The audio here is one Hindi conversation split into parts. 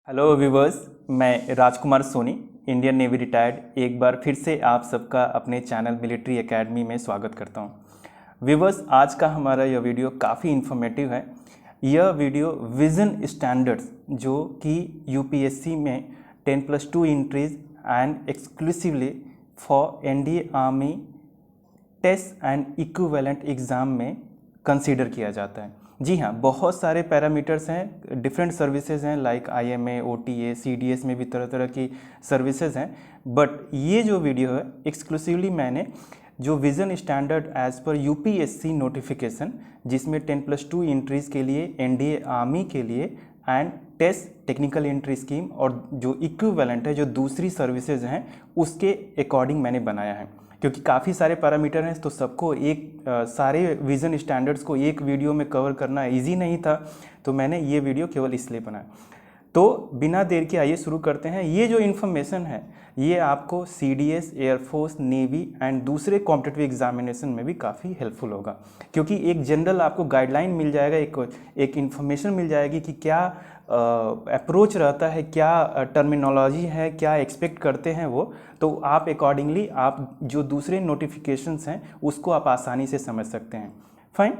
हेलो व्यूवर्स, मैं राजकुमार सोनी, इंडियन नेवी रिटायर्ड, एक बार फिर से आप सबका अपने चैनल मिलिट्री एकेडमी में स्वागत करता हूं। व्यूवर्स, आज का हमारा यह वीडियो काफ़ी इन्फॉर्मेटिव है। यह वीडियो विजन स्टैंडर्ड्स जो कि यूपीएससी में 10+2 entries and exclusively for NDA army test and equivalent exam में कंसीडर किया जाता है। जी हाँ, बहुत सारे पैरामीटर्स हैं, डिफरेंट सर्विसेज हैं, लाइक आईएमए, ओटीए, सीडीएस में भी तरह तरह की सर्विसेज हैं। बट ये जो वीडियो है एक्सक्लूसिवली मैंने जो विज़न स्टैंडर्ड एज़ पर यूपीएससी नोटिफिकेशन, जिसमें 10+2 एंट्रीज़ के लिए एनडीए आर्मी के लिए and test technical entry scheme और जो इक्विवेलेंट है जो दूसरी सर्विसेज हैं उसके अकॉर्डिंग मैंने बनाया है। क्योंकि काफ़ी सारे पैरामीटर हैं तो सबको सारे विज़न स्टैंडर्ड्स को एक वीडियो में कवर करना इजी नहीं था, तो मैंने ये वीडियो केवल इसलिए बनाया। तो बिना देर के आइए शुरू करते हैं। ये जो इन्फॉर्मेशन है ये आपको सीडीएस, एयरफोर्स, नेवी एंड दूसरे कॉम्पिटिटिव एग्जामिनेशन में भी काफ़ी हेल्पफुल होगा, क्योंकि एक जनरल आपको गाइडलाइन मिल जाएगा, एक इन्फॉर्मेशन मिल जाएगी कि क्या अप्रोच रहता है, क्या टर्मिनोलॉजी है, क्या एक्सपेक्ट करते हैं वो, तो आप अकॉर्डिंगली आप जो दूसरे नोटिफिकेशंस हैं उसको आप आसानी से समझ सकते हैं। फाइन।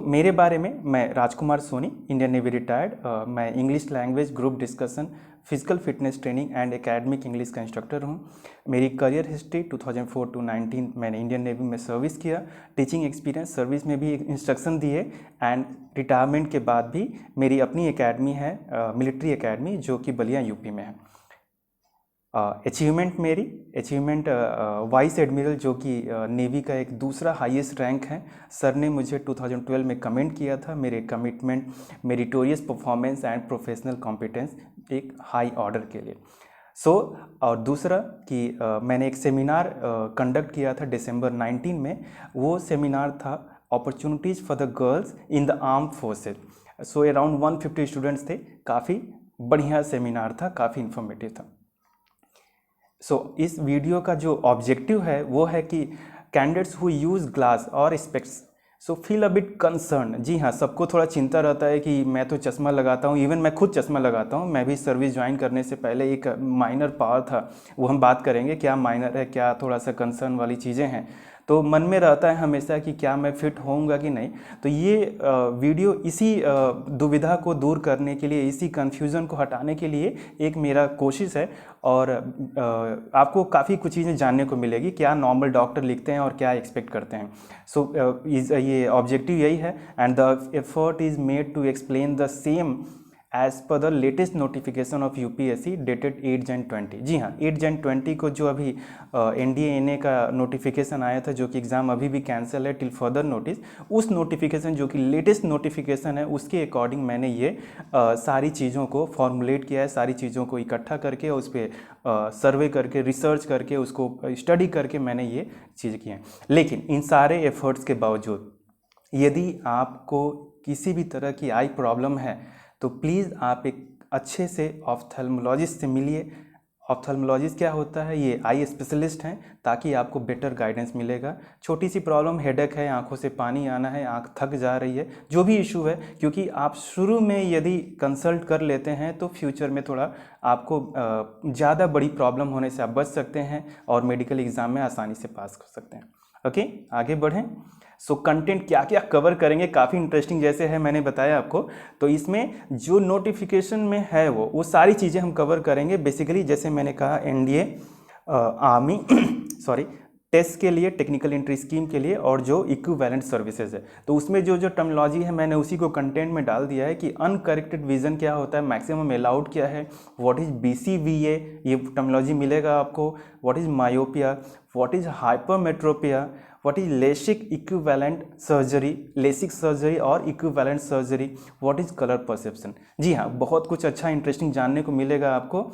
मेरे बारे में, मैं राजकुमार सोनी, इंडियन नेवी रिटायर्ड, मैं English language, group discussion, physical fitness training and academic English का इंस्ट्रक्टर हूँ। मेरी करियर हिस्ट्री 2004 to 19 मैंने इंडियन नेवी में सर्विस किया। टीचिंग एक्सपीरियंस, सर्विस में भी इंस्ट्रक्शन दिए एंड रिटायरमेंट के बाद भी मेरी अपनी एकेडमी है, मिलिट्री एकेडमी, जो कि बलिया यूपी में है। अचीवमेंट वाइस एडमिरल, जो कि नेवी का एक दूसरा हाईएस्ट रैंक है। सर ने मुझे 2012 में कमेंट किया था, मेरे commitment, meritorious performance and professional competence एक हाई ऑर्डर के लिए। और दूसरा कि मैंने एक सेमिनार कंडक्ट किया था दिसंबर 19 में। वो सेमिनार था opportunities for the girls in the arm forces. Around 150 students थे। काफ़ी बढ़िया सेमिनार था, काफ़ी इंफॉर्मेटिव था। इस वीडियो का जो ऑब्जेक्टिव है वो है कि कैंडिडेट्स हु यूज़ ग्लास और specs feel a bit concern. जी हाँ, सबको थोड़ा चिंता रहता है कि मैं तो चश्मा लगाता हूँ, इवन मैं खुद चश्मा लगाता हूँ। मैं भी सर्विस ज्वाइन करने से पहले एक माइनर पावर था, वो हम बात करेंगे क्या माइनर है, क्या थोड़ा सा कंसर्न वाली चीज़ें हैं। तो मन में रहता है हमेशा कि क्या मैं फिट होऊंगा कि नहीं। तो ये वीडियो इसी दुविधा को दूर करने के लिए, इसी कन्फ्यूज़न को हटाने के लिए एक मेरा कोशिश है। और आपको काफ़ी कुछ चीज़ें जानने को मिलेगी, क्या नॉर्मल डॉक्टर लिखते हैं और क्या एक्सपेक्ट करते हैं। ये ऑब्जेक्टिव यही है and the effort is made to explain the same as पर the latest notification of UPSC dated 8 Jan 20। जी हाँ, 8 Jan 20 को जो अभी एनडीए का नोटिफिकेशन आया था, जो कि एग्ज़ाम अभी भी कैंसिल है टिल फर्दर नोटिस, उस नोटिफिकेशन जो कि लेटेस्ट नोटिफिकेशन है उसके अकॉर्डिंग मैंने ये सारी चीज़ों को फॉर्मुलेट किया है, सारी चीज़ों को इकट्ठा करके उस पर सर्वे करके, रिसर्च करके, उसको स्टडी करके मैंने ये चीज़ की है। लेकिन इन सारे एफर्ट्स के बावजूद यदि आपको किसी भी तरह की आई प्रॉब्लम है तो प्लीज़ आप एक अच्छे से ऑफ्थेल्मोलॉजिस्ट से मिलिए। ऑफ्थेल्मोलॉजिस्ट क्या होता है, ये आई स्पेशलिस्ट हैं, ताकि आपको बेटर गाइडेंस मिलेगा। छोटी सी प्रॉब्लम, हेडेक है, आंखों से पानी आना है, आंख थक जा रही है, जो भी इशू है, क्योंकि आप शुरू में यदि कंसल्ट कर लेते हैं तो फ्यूचर में थोड़ा आपको ज़्यादा बड़ी प्रॉब्लम होने से आप बच सकते हैं और मेडिकल एग्ज़ाम में आसानी से पास कर सकते हैं। ओके, आगे बढ़ें। कंटेंट क्या क्या कवर करेंगे, काफ़ी इंटरेस्टिंग जैसे है मैंने बताया आपको। तो इसमें जो नोटिफिकेशन में है वो सारी चीज़ें हम कवर करेंगे। बेसिकली जैसे मैंने कहा, एनडीए आर्मी टेस्ट के लिए, टेक्निकल एंट्री स्कीम के लिए, और जो इक्विवेलेंट सर्विसेज है, तो उसमें जो टर्मिनोलॉजी है मैंने उसी को कंटेंट में डाल दिया है कि अनकरेक्टेड विजन क्या होता है, मैक्सिमम अलाउड क्या है, व्हाट इज बीसीवीए, ये टर्मिनोलॉजी मिलेगा आपको, what is myopia, what is hypermetropia, what is LASIK equivalent surgery, LASIK surgery और equivalent surgery, what is colour perception. जी हाँ, बहुत कुछ अच्छा इंटरेस्टिंग जानने को मिलेगा आपको।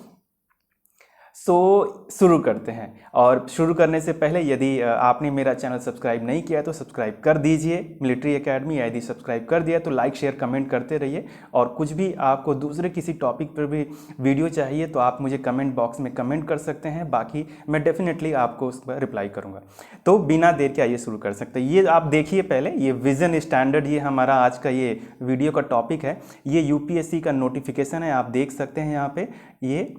शुरू करते हैं। और शुरू करने से पहले यदि आपने मेरा चैनल सब्सक्राइब नहीं किया तो सब्सक्राइब कर दीजिए, मिलिट्री एकेडमी। यदि सब्सक्राइब कर दिया तो लाइक शेयर कमेंट करते रहिए। और कुछ भी आपको दूसरे किसी टॉपिक पर भी वीडियो चाहिए तो आप मुझे कमेंट बॉक्स में कमेंट कर सकते हैं, बाकी मैं डेफिनेटली आपको उस पर रिप्लाई करूँगा। तो बिना देर के आइए शुरू कर सकते हैं। ये आप देखिए पहले, ये विजन स्टैंडर्ड, ये हमारा आज का ये वीडियो का टॉपिक है। ये यूपीएससी का नोटिफिकेशन है, आप देख सकते हैं यहाँ पे। ये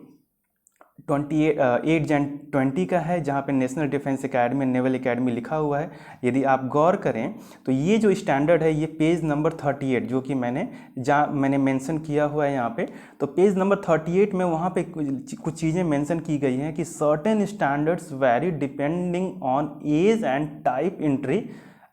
8 जन 20 का है, जहाँ पे national defence academy naval academy लिखा हुआ है। यदि आप गौर करें तो ये जो स्टैंडर्ड है ये पेज नंबर 38 जो कि मैंने मेंशन किया हुआ है यहाँ पे। तो पेज नंबर 38 में वहाँ पे कुछ चीज़ें मेंशन की गई हैं कि certain standards vary depending on age and type entry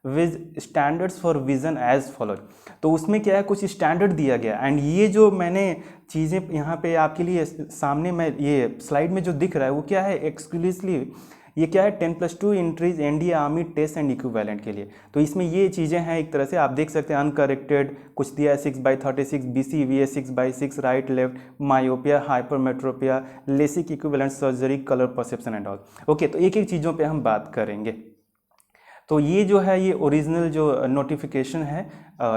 with standards for vision as follow. तो उसमें क्या है, कुछ स्टैंडर्ड दिया गया। एंड ये जो मैंने चीज़ें यहाँ पे आपके लिए सामने में ये स्लाइड में जो दिख रहा है वो क्या है, एक्सक्लूसिवली ये क्या है, 10+2 entries NDA army test and equivalent के लिए। तो इसमें ये चीज़ें हैं, एक तरह से आप देख सकते हैं अनकरेक्टेड, कुछ दिया है 6/36, BCVA 6/6, right left, myopia, hypermetropia, LASIK equivalent surgery, colour perception and all. Okay, तो एक एक चीज़ों पर हम बात करेंगे। तो ये जो है ये ओरिजिनल जो नोटिफिकेशन है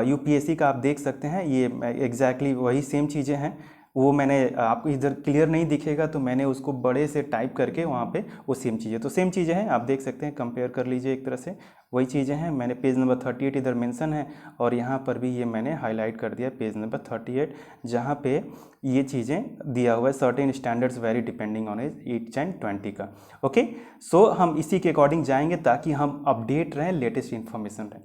यूपीएससी का, आप देख सकते हैं ये एग्जैक्टली वही सेम चीज़ें हैं। वो मैंने आपको इधर क्लियर नहीं दिखेगा तो मैंने उसको बड़े से टाइप करके वहाँ पे वो सेम चीज़ें, तो सेम चीज़ें हैं, आप देख सकते हैं, कंपेयर कर लीजिए। एक तरह से वही चीज़ें हैं। मैंने पेज नंबर 38 इधर मेंशन है और यहाँ पर भी ये मैंने हाईलाइट कर दिया पेज नंबर 38, जहाँ पे ये चीज़ें दिया हुआ है, certain standards vary depending on age 8 and 20 का। ओके, सो हम इसी के अकॉर्डिंग जाएंगे ताकि हम अपडेट रहें, लेटेस्ट इन्फॉर्मेशन रहें।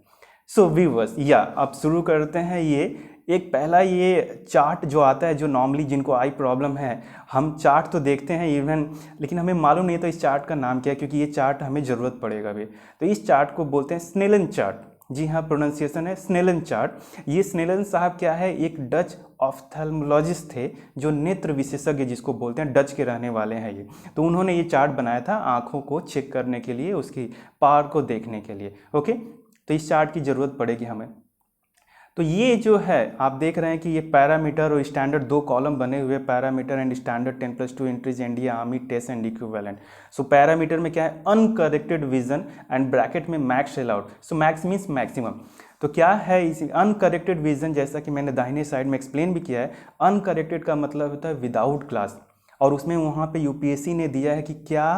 सो व्यूअर्स, या अब शुरू करते हैं। ये एक पहला ये चार्ट जो आता है, जो नॉर्मली जिनको आई प्रॉब्लम है, हम चार्ट तो देखते हैं इवन, लेकिन हमें मालूम नहीं था इस चार्ट का नाम क्या है, क्योंकि ये चार्ट हमें ज़रूरत पड़ेगा भी। तो इस चार्ट को बोलते हैं स्नेलन चार्ट। जी हाँ, प्रोनाउंसिएशन है स्नेलन चार्ट। ये स्नेलन साहब क्या है, एक डच ऑफ्थेल्मोलॉजिस्ट थे, जो नेत्र विशेषज्ञ जिसको बोलते हैं, डच के रहने वाले हैं ये। तो उन्होंने ये चार्ट बनाया था आँखों को चेक करने के लिए, उसकी पावर को देखने के लिए। ओके, तो इस चार्ट की ज़रूरत पड़ेगी हमें। तो ये जो है आप देख रहे हैं कि ये पैरामीटर और स्टैंडर्ड, दो कॉलम बने हुए, parameter and standard 10+2 entries NDA army test and equivalent. So parameter में क्या है, अनकरेक्टेड विजन एंड ब्रैकेट में max allowed. So max means maximum. तो क्या है इस अनकरेक्टेड विजन, जैसा कि मैंने दाहिने साइड में एक्सप्लेन भी किया है, अनकरेक्टेड का मतलब होता है विदाउट ग्लास। और उसमें वहाँ पे यूपीएससी ने दिया है कि क्या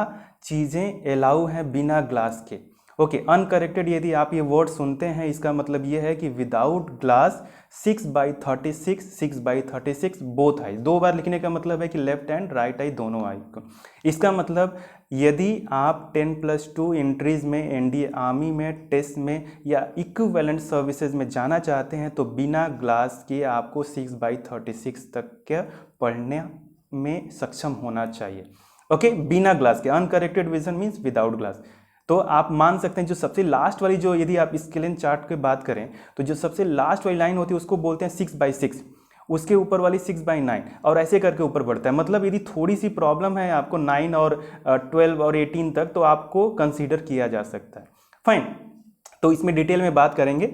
चीज़ें अलाउ हैं बिना ग्लास के। ओके, अनकरेक्टेड यदि आप ये वर्ड सुनते हैं, इसका मतलब ये है कि विदाउट ग्लास 6/36, 6/36 बोथ आई। दो बार लिखने का मतलब है कि लेफ्ट एंड राइट आई दोनों आई को। इसका मतलब यदि आप 10+2 एंट्रीज में एनडीए आर्मी में टेस्ट में या इक्विवेलेंट सर्विसेज में जाना चाहते हैं तो बिना ग्लास के आपको 6/36 तक के पढ़ने में सक्षम होना चाहिए। ओके, बिना ग्लास के। Uncorrected vision means without glass. तो आप मान सकते हैं जो सबसे लास्ट वाली, जो यदि आप स्केलन चार्ट की बात करें तो जो सबसे लास्ट वाली लाइन होती है उसको बोलते हैं 6/6, उसके ऊपर वाली 6/9, और ऐसे करके ऊपर बढ़ता है। मतलब यदि थोड़ी सी प्रॉब्लम है आपको 9 और 12 और 18 तक, तो आपको कंसीडर किया जा सकता है। फाइन, तो इसमें डिटेल में बात करेंगे।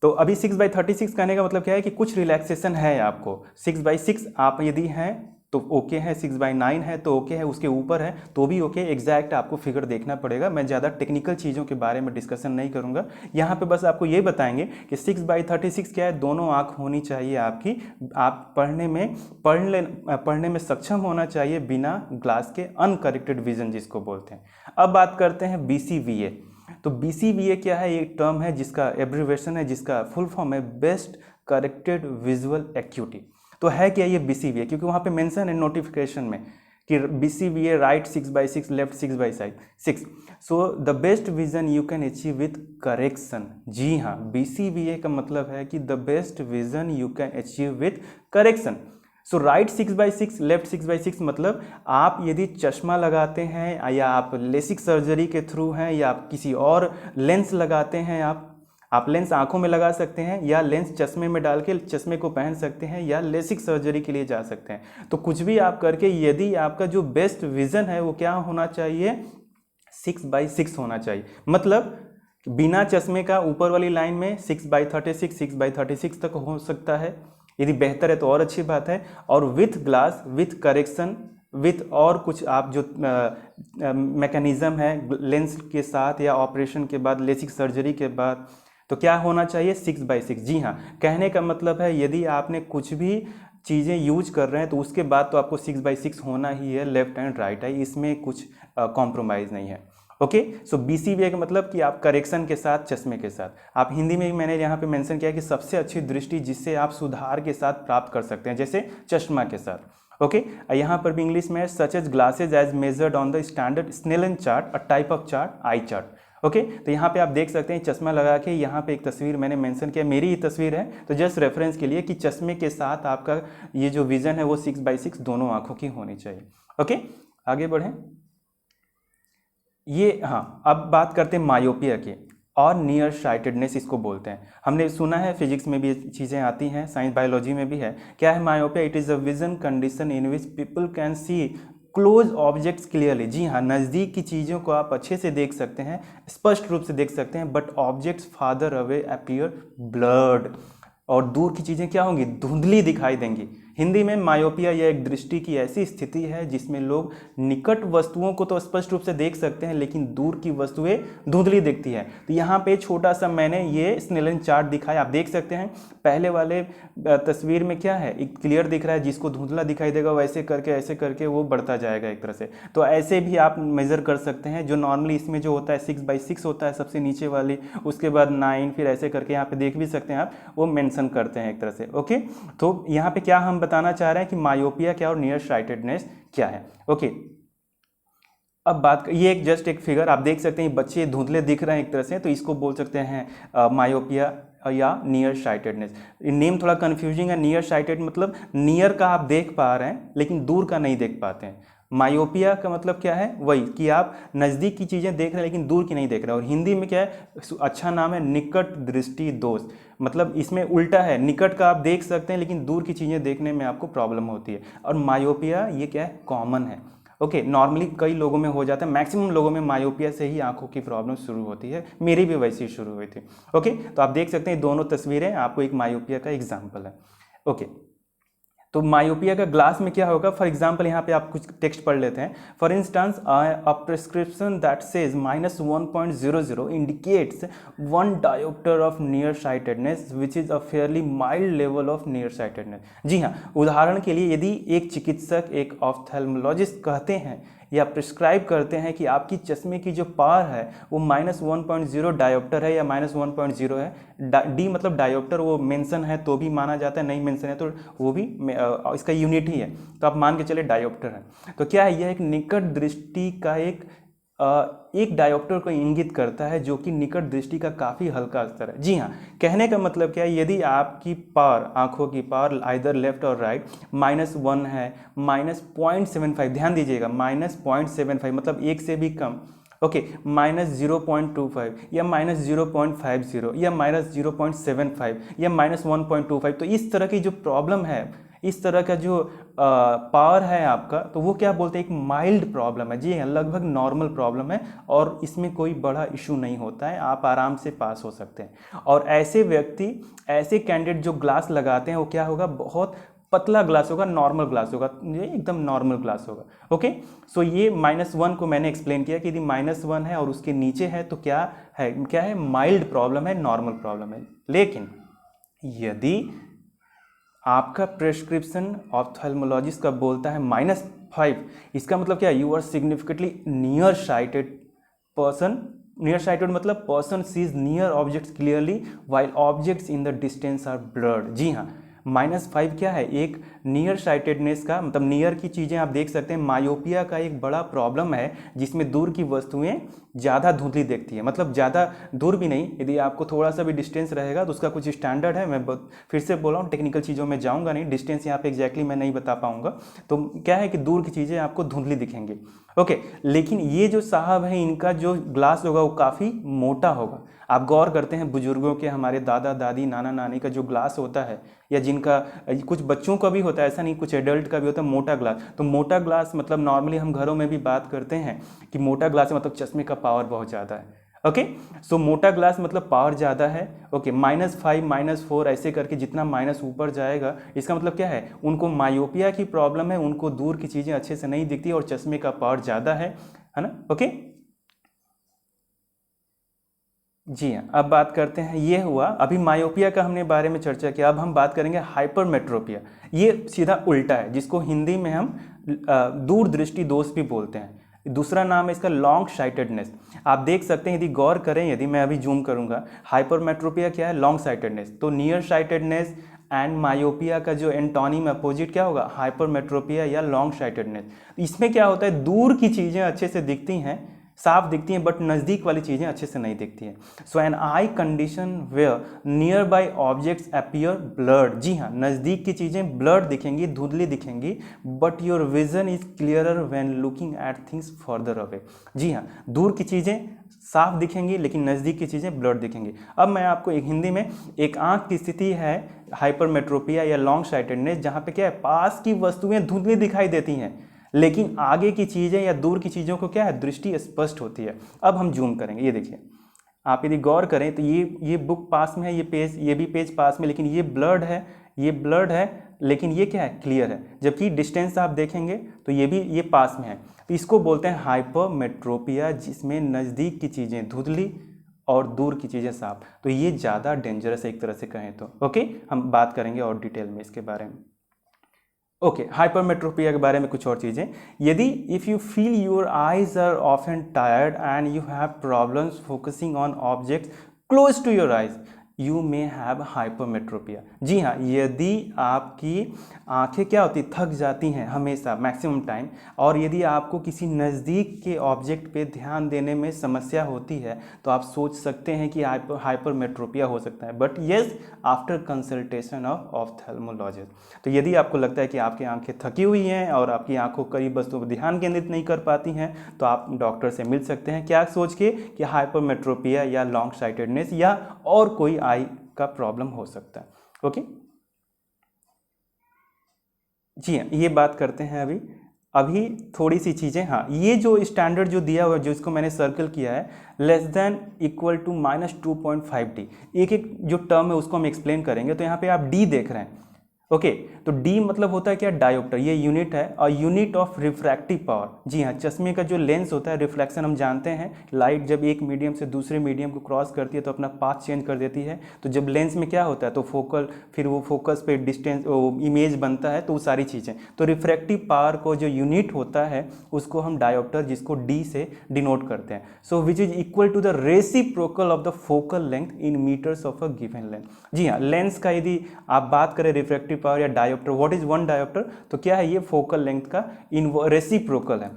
तो अभी 6/36 कहने का मतलब क्या है कि कुछ रिलैक्सेशन है आपको। 6/6 आप यदि हैं तो ओके है, 6/9 है तो ओके है, उसके ऊपर है तो भी ओके। एग्जैक्ट आपको फिगर देखना पड़ेगा। मैं ज़्यादा टेक्निकल चीज़ों के बारे में डिस्कशन नहीं करूँगा यहाँ पे, बस आपको ये बताएंगे कि 6/36 क्या है, दोनों आँख होनी चाहिए आपकी। आप पढ़ने में सक्षम होना चाहिए बिना ग्लास के, अनकरेक्टेड विजन जिसको बोलते हैं। अब बात करते हैं BCVA। तो BCVA क्या है, एक टर्म है जिसका एब्रिवेशन है, जिसका फुल फॉर्म है बेस्ट करेक्टेड विजुअल एक्यूटी। तो है क्या ये BCVA, क्योंकि वहाँ पे मेंशन है नोटिफिकेशन में कि BCVA right 6/6, left 6/6। So the best vision you can achieve with correction. जी हाँ, BCVA का मतलब है कि the best vision you can achieve with correction. So right 6/6, left 6/6 मतलब आप यदि चश्मा लगाते हैं या आप लेसिक सर्जरी के थ्रू हैं या आप किसी और लेंस लगाते हैं, आप लेंस आंखों में लगा सकते हैं या लेंस चश्मे में डाल के चश्मे को पहन सकते हैं या लेसिक सर्जरी के लिए जा सकते हैं। तो कुछ भी आप करके यदि आपका जो बेस्ट विजन है वो क्या होना चाहिए, 6/6 होना चाहिए। मतलब बिना चश्मे का ऊपर वाली लाइन में 6/36, 6/36 तक हो सकता है। यदि बेहतर है तो और अच्छी बात है। और with glass with correction with और कुछ आप जो मैकेनिज़्म है लेंस के साथ या ऑपरेशन के बाद, लेसिक सर्जरी के बाद, तो क्या होना चाहिए 6/6। जी हाँ, कहने का मतलब है यदि आपने कुछ भी चीज़ें यूज कर रहे हैं तो उसके बाद तो आपको 6/6 होना ही है, लेफ्ट एंड राइट आई, इसमें कुछ कॉम्प्रोमाइज़ नहीं है। ओके, सो BCVA का मतलब कि आप करेक्शन के साथ, चश्मे के साथ। आप हिंदी में भी मैंने यहाँ पे मेंशन किया कि सबसे अच्छी दृष्टि जिससे आप सुधार के साथ प्राप्त कर सकते हैं, जैसे चश्मा के साथ। ओके, यहाँ पर भी इंग्लिश में such as glasses as measured on the standard Snellen chart, a type of chart, eye chart. Okay, तो यहाँ पे आप देख सकते हैं चश्मा लगा के, यहाँ पे एक तस्वीर मैंने मेंशन किया, मेरी ही तस्वीर है, तो जस्ट रेफरेंस के लिए कि चश्मे के साथ आपका ये जो विजन है वो 6/6 दोनों आंखों की होनी चाहिए। ओके, आगे बढ़ें। ये हाँ, अब बात करते हैं मायोपिया की, और नियर साइटेडनेस इसको बोलते हैं। हमने सुना है, फिजिक्स में भी चीज़ें आती हैं, साइंस बायोलॉजी में भी है। क्या है myopia? It is a vision condition in which people can see close objects clearly. जी हाँ, नज़दीक की चीज़ों को आप अच्छे से देख सकते हैं, स्पष्ट रूप से देख सकते हैं, but objects father away appear blurred, और दूर की चीज़ें क्या होंगी? धुंधली दिखाई देंगी। हिंदी में मायोपिया यह एक दृष्टि की ऐसी स्थिति है जिसमें लोग निकट वस्तुओं को तो स्पष्ट रूप से देख सकते हैं, लेकिन दूर की वस्तुएं धुंधली दिखती हैं। तो यहाँ पे छोटा सा मैंने ये स्नेलन चार्ट दिखाया, आप देख सकते हैं। पहले वाले तस्वीर में क्या है, एक क्लियर दिख रहा है, जिसको धुंधला दिखाई देगा वैसे करके ऐसे करके वो बढ़ता जाएगा एक तरह से। तो ऐसे भी आप मेज़र कर सकते हैं। जो नॉर्मली इसमें जो होता है 6/6 होता है सबसे नीचे वाली, उसके बाद 9, फिर ऐसे करके यहाँ पे देख भी सकते हैं आप, वो मेंशन करते हैं एक तरह से। ओके, तो यहाँ पे क्या हम बताना चाह रहे हैं कि मायोपिया क्या और नियर साइटेडनेस क्या है। ओके, अब बात, ये एक जस्ट एक फिगर आप देख सकते हैं, बच्चे धुंधले दिख रहे हैं एक तरह से, तो इसको बोल सकते हैं मायोपिया या नियर साइटेडनेस। नेम थोड़ा कंफ्यूजिंग है। नियर साइटेड मतलब नियर का आप देख पा रहे हैं लेकिन दूर का नहीं देख पाते हैं। मायोपिया का मतलब क्या है? वही कि आप नज़दीक की चीज़ें देख रहे हैं लेकिन दूर की नहीं देख रहे। और हिंदी में क्या है, अच्छा नाम है, निकट दृष्टि दोष। मतलब इसमें उल्टा है, निकट का आप देख सकते हैं लेकिन दूर की चीज़ें देखने में आपको प्रॉब्लम होती है। और मायोपिया ये क्या है? कॉमन है। ओके, नॉर्मली कई लोगों में हो जाता है, मैक्सिमम लोगों में मायोपिया से ही आंखों की प्रॉब्लम शुरू होती है। मेरी भी वैसी ही शुरू हुई थी। ओके, तो आप देख सकते हैं दोनों तस्वीरें आपको एक मायोपिया का एग्जाम्पल है। ओके, तो मायोपिया का ग्लास में क्या होगा? फॉर एग्जाम्पल यहाँ पे आप कुछ टेक्स्ट पढ़ लेते हैं। For instance a prescription that says -1.00 indicates 1 dioptre of near sightedness which is a fairly mild level of near sightedness. जी हाँ, उदाहरण के लिए यदि एक चिकित्सक, एक ऑफ्थेल्मोलॉजिस्ट कहते हैं या प्रिस्क्राइब करते हैं कि आपकी चश्मे की जो पावर है वो -1.0 डायोप्टर है या -1.0 है, डी मतलब डायोप्टर, वो मेंशन है तो भी माना जाता है, नहीं मेंशन है तो वो भी इसका यूनिट ही है, तो आप मान के चले डायोप्टर है। तो क्या है, यह एक निकट दृष्टि का एक डायोप्टर को इंगित करता है जो कि निकट दृष्टि का काफ़ी हल्का स्तर है। जी हाँ, कहने का मतलब क्या है, यदि आपकी पावर, आंखों की पावर आइदर लेफ्ट और राइट -1 है, -0.75, ध्यान दीजिएगा, -0.75 मतलब एक से भी कम, ओके, -0.25 या -0.50 या -0.75 या -1.25, तो इस तरह की जो प्रॉब्लम है, इस तरह का जो पावर है आपका, तो वो क्या बोलते हैं, एक माइल्ड प्रॉब्लम है। जी हाँ, लगभग नॉर्मल प्रॉब्लम है और इसमें कोई बड़ा इशू नहीं होता है, आप आराम से पास हो सकते हैं। और ऐसे व्यक्ति, ऐसे कैंडिडेट जो ग्लास लगाते हैं वो क्या होगा, बहुत पतला ग्लास होगा, नॉर्मल ग्लास होगा, ये एकदम नॉर्मल ग्लास होगा। ओके, सो ये -1 को मैंने एक्सप्लेन किया कि यदि -1 है और उसके नीचे है तो क्या है, माइल्ड प्रॉब्लम है, नॉर्मल प्रॉब्लम है। लेकिन यदि आपका प्रेस्क्रिप्शन ऑप्थेल्मोलॉजिस्ट का बोलता है -5, इसका मतलब क्या है, you are significantly near sighted person. Near sighted मतलब person sees near objects clearly while objects in the distance are blurred. जी हाँ, -5 क्या है, एक नियर साइटेडनेस का मतलब नियर की चीज़ें आप देख सकते हैं। मायोपिया का एक बड़ा प्रॉब्लम है जिसमें दूर की वस्तुएं ज़्यादा धुंधली देखती है, मतलब ज़्यादा दूर भी नहीं, यदि आपको थोड़ा सा भी डिस्टेंस रहेगा तो उसका कुछ स्टैंडर्ड है। मैं फिर से बोल रहा हूँ, टेक्निकल चीज़ों में जाऊँगा नहीं, डिस्टेंस यहाँ पे एग्जैक्टली मैं नहीं बता पाऊँगा। तो क्या है कि दूर की चीज़ें आपको धुंधली दिखेंगी। ओके, लेकिन ये जो साहब हैं, इनका जो ग्लास होगा वो काफ़ी मोटा होगा। आप गौर करते हैं, बुजुर्गों के, हमारे दादा दादी, नाना नानी का जो ग्लास होता है, या जिनका, कुछ बच्चों का भी होता है, ऐसा नहीं, कुछ एडल्ट का भी होता है मोटा ग्लास। तो मोटा ग्लास मतलब नॉर्मली हम घरों में भी बात करते हैं कि मोटा ग्लास है मतलब चश्मे का पावर बहुत ज़्यादा है। ओके। सो मोटा ग्लास मतलब पावर ज़्यादा है। ओके, -5 -4 ऐसे करके जितना माइनस ऊपर जाएगा इसका मतलब क्या है, उनको मायोपिया की प्रॉब्लम है, उनको दूर की चीज़ें अच्छे से नहीं दिखती और चश्मे का पावर ज़्यादा है ना। ओके जी हाँ, अब बात करते हैं, ये हुआ अभी मायोपिया का हमने बारे में चर्चा किया। अब हम बात करेंगे हाइपरमेट्रोपिया। ये सीधा उल्टा है, जिसको हिंदी में हम दूरदृष्टि दोष भी बोलते हैं। दूसरा नाम है इसका लॉन्ग साइटेडनेस। आप देख सकते हैं, यदि गौर करें, यदि मैं अभी जूम करूंगा, हाइपरमेट्रोपिया क्या है, लॉन्ग साइटेडनेस। तो नियर साइटेडनेस एंड मायोपिया का जो एंटोनिम अपोजिट क्या होगा, हाइपरमेट्रोपिया या लॉन्ग साइटेडनेस। इसमें क्या होता है, दूर की चीज़ें अच्छे से दिखती हैं, साफ दिखती हैं, बट नज़दीक वाली चीज़ें अच्छे से नहीं दिखती हैं। So an eye condition where nearby objects appear blurred. जी हाँ, नज़दीक की चीज़ें ब्लर्ड दिखेंगी, धुंधली दिखेंगी, but your vision is clearer when looking at things further away. जी हाँ, दूर की चीज़ें साफ दिखेंगी लेकिन नज़दीक की चीज़ें ब्लर्ड दिखेंगी। अब मैं आपको एक हिंदी में, एक आंख की स्थिति है हाइपरमेट्रोपिया या लॉन्ग साइटेडनेस, जहाँ पे क्या है, पास की वस्तुएं धुंधली दिखाई देती हैं लेकिन आगे की चीज़ें या दूर की चीज़ों को क्या है, दृष्टि स्पष्ट होती है। अब हम जूम करेंगे, ये देखिए, आप यदि गौर करें तो ये बुक पास में है, ये पेज, ये भी पेज पास में, लेकिन ये ब्लर्ड है, ये ब्लर्ड है, लेकिन ये क्या है, क्लियर है। जबकि डिस्टेंस आप देखेंगे तो ये भी, ये पास में है। तो इसको बोलते हैं हाइपरमेट्रोपिया, जिसमें नज़दीक की चीज़ें धुंधली और दूर की चीज़ें साफ। तो ये ज़्यादा डेंजरस है एक तरह से कहें तो। ओके, हम बात करेंगे और डिटेल में इसके बारे में। ओके, हाइपरमेट्रोपिया के बारे में कुछ और चीज़ें। यदि if you feel your eyes are often tired and you have problems focusing on objects close to your eyes, you may have hypermetropia. जी हाँ, यदि आपकी आंखें क्या होती, थक जाती हैं हमेशा मैक्सिमम टाइम, और यदि आपको किसी नज़दीक के ऑब्जेक्ट पे ध्यान देने में समस्या होती है, तो आप सोच सकते हैं कि हाइपरमेट्रोपिया हो सकता है। But yes, after consultation of ophthalmologist. तो यदि आपको लगता है कि आपकी आंखें थकी हुई हैं और आपकी आंखों करीब वस्तुओं पर ध्यान केंद्रित नहीं कर पाती हैं, तो आप डॉक्टर से मिल सकते हैं। क्या सोच के कि हाइपरमेट्रोपिया या लॉन्ग साइटेडनेस या और कोई आई का प्रॉब्लम हो सकता है। ओके जी हाँ, ये बात करते हैं अभी थोड़ी सी चीज़ें। हाँ, ये जो स्टैंडर्ड जो दिया हुआ है, जो इसको मैंने सर्कल किया है, less than equal to -2.5D, एक एक जो टर्म है उसको हम एक्सप्लेन करेंगे। तो यहाँ पे आप डी देख रहे हैं। ओके, तो डी मतलब होता है क्या, डायोप्टर, ये यूनिट है, और यूनिट ऑफ रिफ्रैक्टिव पावर। जी हाँ, चश्मे का जो लेंस होता है, रिफ्लेक्शन हम जानते हैं, लाइट जब एक मीडियम से दूसरे मीडियम को क्रॉस करती है तो अपना पाथ चेंज कर देती है। तो जब लेंस में क्या होता है, तो फोकल, फिर वो फोकस पे डिस्टेंस इमेज बनता है, तो वो सारी चीज़ें। तो रिफ्रैक्टिव पावर को जो यूनिट होता है उसको हम डायोप्टर, जिसको डी से डिनोट करते हैं। So which is equal to the reciprocal of the focal length in metres of a given length. जी हाँ, लेंस का यदि आप बात करें रिफ्रैक्टिव पावर या dioptre, what is one dioptre, तो क्या है, ये फोकल लेंथ का रेसिप्रोकल है।